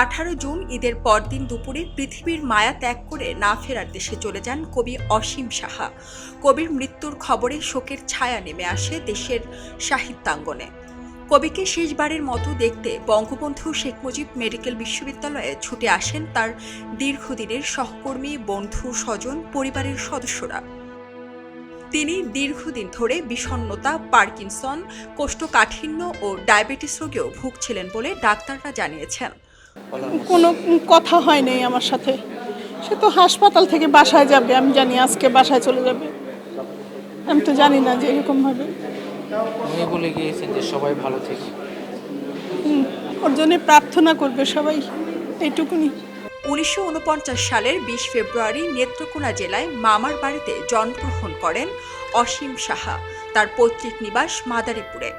18 June ঈদের পরদিন দুপুরে পৃথিবীর মায়া ত্যাগ করে না ফেরার দেশে চলে যান কবি অসীম সাহা। কবির মৃত্যুর খবরে শোকের ছায়া নেমে আসে দেশের সাহিত্যাঙ্গনে। কবিকে শেষবারের মতো দেখতে বঙ্গবন্ধু শেখ মুজিব মেডিকেল বিশ্ববিদ্যালয়ে ছুটে আসেন তার দীর্ঘদিনের সহকর্মী, বন্ধু, স্বজন, পরিবারের সদস্যরা। তিনি দীর্ঘদিন ধরে বিষণ্ণতা, পার্কিনসন, কোষ্ঠকাঠিন্য ও ডায়াবেটিস রোগেও ভুগছিলেন বলে ডাক্তাররা জানিয়েছেন। কোনো কথা হয় নাই আমার সাথে। সে তো হাসপাতাল থেকে বাসায় যাবে, আমি জানি আজকে বাসায় চলে যাবে। আমি তো জানি না যে এরকম হবে। উনি বলে গিয়েছেন যে সবাই ভালো থেকে ওর জন্য প্রার্থনা করবে সবাই, এইটুকুনি। 1949 সালের 20 ফেব্রুয়ারি নেত্রকোনা জেলায় মামার বাড়িতে জন্মগ্রহণ করেন অসীম সাহা। তার পৈতৃক নিবাস মাদারীপুরে।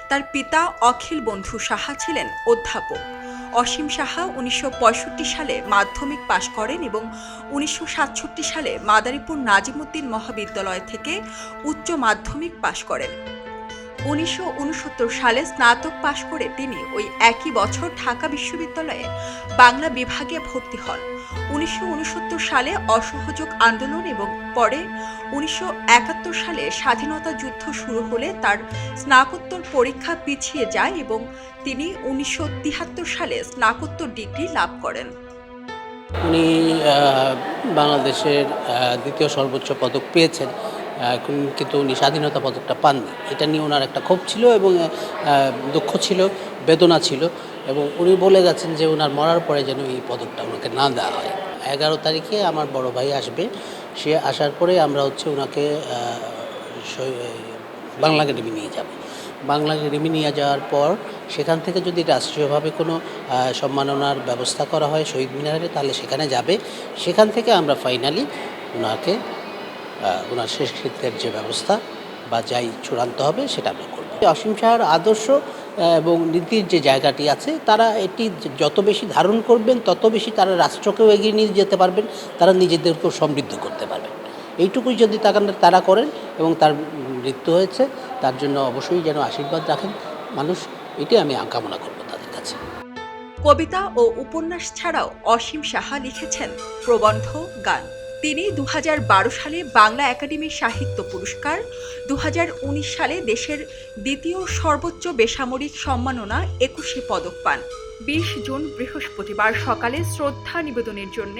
তার পিতা অখিল বন্ধু সাহা ছিলেন অধ্যাপক। অসীম সাহা 1965 সালে মাধ্যমিক পাশ করেন এবং 1967 সালে মাদারীপুর নাজিমউদ্দিন মহাবিদ্যালয় থেকে উচ্চ মাধ্যমিক পাশ করেন। 1969 সালে স্নাতক পাশ করে তিনি ওই একই বছর ঢাকা বিশ্ববিদ্যালয়ে বাংলা বিভাগে ভর্তি হন। 1969 সালে অসহযোগ আন্দোলন এবং পরে 1971 সালে স্বাধীনতা যুদ্ধ শুরু হলে তার স্নাতকোত্তর পরীক্ষা পিছিয়ে যায় এবং তিনি 1973 সালে স্নাতকোত্তর ডিগ্রি লাভ করেন। উনি বাংলাদেশের দ্বিতীয় সর্বোচ্চ পদক পেয়েছেন, কিন্তু উনি স্বাধীনতা পদকটা পাননি। এটা নিয়ে ওনার একটা ক্ষোভ ছিল এবং দুঃখ ছিল, বেদনা ছিল, এবং উনি বলে যাচ্ছেন যে ওনার মরার পরে যেন এই পদকটা ওনাকে না দেওয়া হয়। 11 তারিখে আমার বড় ভাই আসবে, সে আসার পরে আমরা ওনাকে বাংলা একাডেমি নিয়ে যাব। বাংলা একাডেমি নিয়ে যাওয়ার পর সেখান থেকে যদি রাষ্ট্রীয়ভাবে কোনো সম্মাননার ব্যবস্থা করা হয় শহীদ মিনারে, তাহলে সেখানে যাবে। সেখান থেকে আমরা ফাইনালি ওনাকে ওনার শেষকৃত্যের যে ব্যবস্থা বা যাই চূড়ান্ত হবে সেটা আমরা করব। অসীম সাহার আদর্শ এবং নীতির যে জায়গাটি আছে, তারা এটি যত বেশি ধারণ করবেন তত বেশি তারা রাষ্ট্রকেও এগিয়ে নিয়ে যেতে পারবেন, তারা নিজেদেরকেও সমৃদ্ধ করতে পারবেন। এইটুকুই যদি তারা করেন এবং তার মৃত্যু হয়েছে, তার জন্য অবশ্যই যেন আশীর্বাদ রাখেন মানুষ, এটি আমি কামনা করব তাদের কাছে। কবিতা ও উপন্যাস ছাড়াও অসীম সাহা লিখেছেন প্রবন্ধ, গান। তিনি 2012 সালে বাংলা একাডেমি সাহিত্য পুরস্কার, 2019 সালে দেশের দ্বিতীয় সর্বোচ্চ বেসামরিক সম্মাননা 21 পদক পান। 20 জুন বৃহস্পতিবার সকালে শ্রদ্ধা নিবেদনের জন্য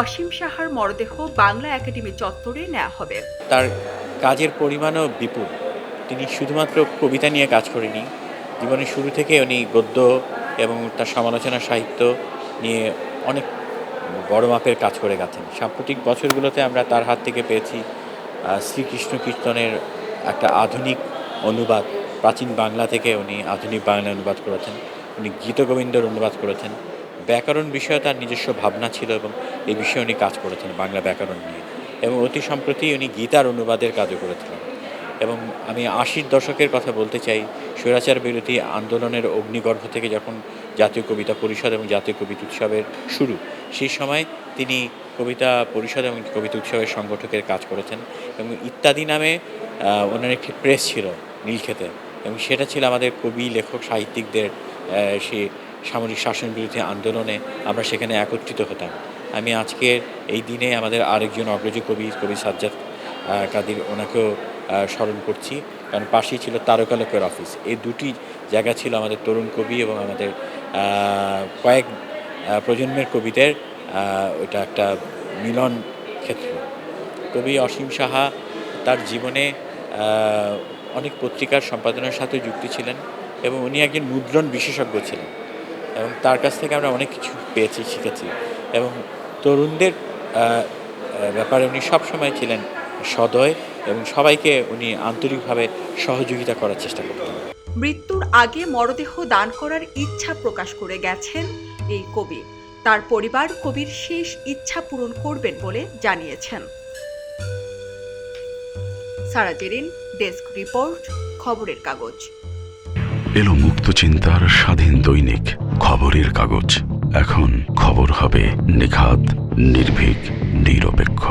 অসীম সাহার মরদেহ বাংলা একাডেমি চত্বরে নেওয়া হবে। তার কাজের পরিমাণও বিপুল। তিনি শুধুমাত্র কবিতা নিয়ে কাজ করেনি, জীবনের শুরু থেকে উনি গদ্য এবং তার সমালোচনা সাহিত্য নিয়ে অনেক বড় মাপের কাজ করে গেছেন। সাম্প্রতিক বছরগুলোতে আমরা তার হাত থেকে পেয়েছি শ্রীকৃষ্ণ কীর্তনের একটা আধুনিক অনুবাদ, প্রাচীন বাংলা থেকে উনি আধুনিক বাংলা অনুবাদ করেছেন। উনি গীতগোবিন্দর অনুবাদ করেছেন। ব্যাকরণ বিষয়ে তার নিজস্ব ভাবনা ছিল এবং এই বিষয়ে উনি কাজ করেছেন বাংলা ব্যাকরণ নিয়ে, এবং অতি সম্প্রতি উনি গীতার অনুবাদের কাজও করেছিলেন। এবং আমি 80-র দশকের কথা বলতে চাই, স্বৈরাচার বিরোধী আন্দোলনের অগ্নিগর্ভ থেকে যখন জাতীয় কবিতা পরিষদ এবং জাতীয় কবিতা উৎসবের শুরু, সেই সময় তিনি কবিতা পরিষদ এবং কবিতা উৎসবের সংগঠকের কাজ করেছেন। এবং ইত্যাদি নামে ওনার একটি প্রেস ছিল নীলক্ষেতে, এবং সেটা ছিল আমাদের কবি, লেখক, সাহিত্যিকদের সেই সামরিক শাসন বিরোধী আন্দোলনে আমরা সেখানে একত্রিত হতাম। আমি আজকের এই দিনে আমাদের আরেকজন অগ্রজ কবি সাজ্জাদ কাদির, ওনাকেও স্মরণ করছি, কারণ পাশেই ছিল তারকালোকের অফিস। এই দুটি জায়গা ছিল আমাদের তরুণ কবি এবং আমাদের কয়েক প্রজন্মের কবিদের ওটা একটা মিলন ক্ষেত্র। কবি অসীম সাহা তার জীবনে অনেক পত্রিকার সম্পাদনার সাথে যুক্ত ছিলেন এবং উনি একজন মুদ্রণ বিশেষজ্ঞ ছিলেন, এবং তার কাছ থেকে আমরা অনেক কিছু পেয়েছি, শিখেছি। এবং তরুণদের ব্যাপারে উনি সবসময় ছিলেন সদয় এবং সবাইকে উনি আন্তরিকভাবে সহযোগিতা করার চেষ্টা করতেন। মৃত্যুর আগে মরদেহ দান করার ইচ্ছা প্রকাশ করে গেছেন এই কবি। তার পরিবার কবির শেষ ইচ্ছা পূরণ করবেন বলে জানিয়েছেন। সারা জেরিন, ডেস্ক রিপোর্ট, খবরের কাগজ। এলো মুক্ত চিন্তার স্বাধীন দৈনিক খবরের কাগজ। এখন খবর হবে নিখাত, নির্ভীক, নিরপেক্ষ।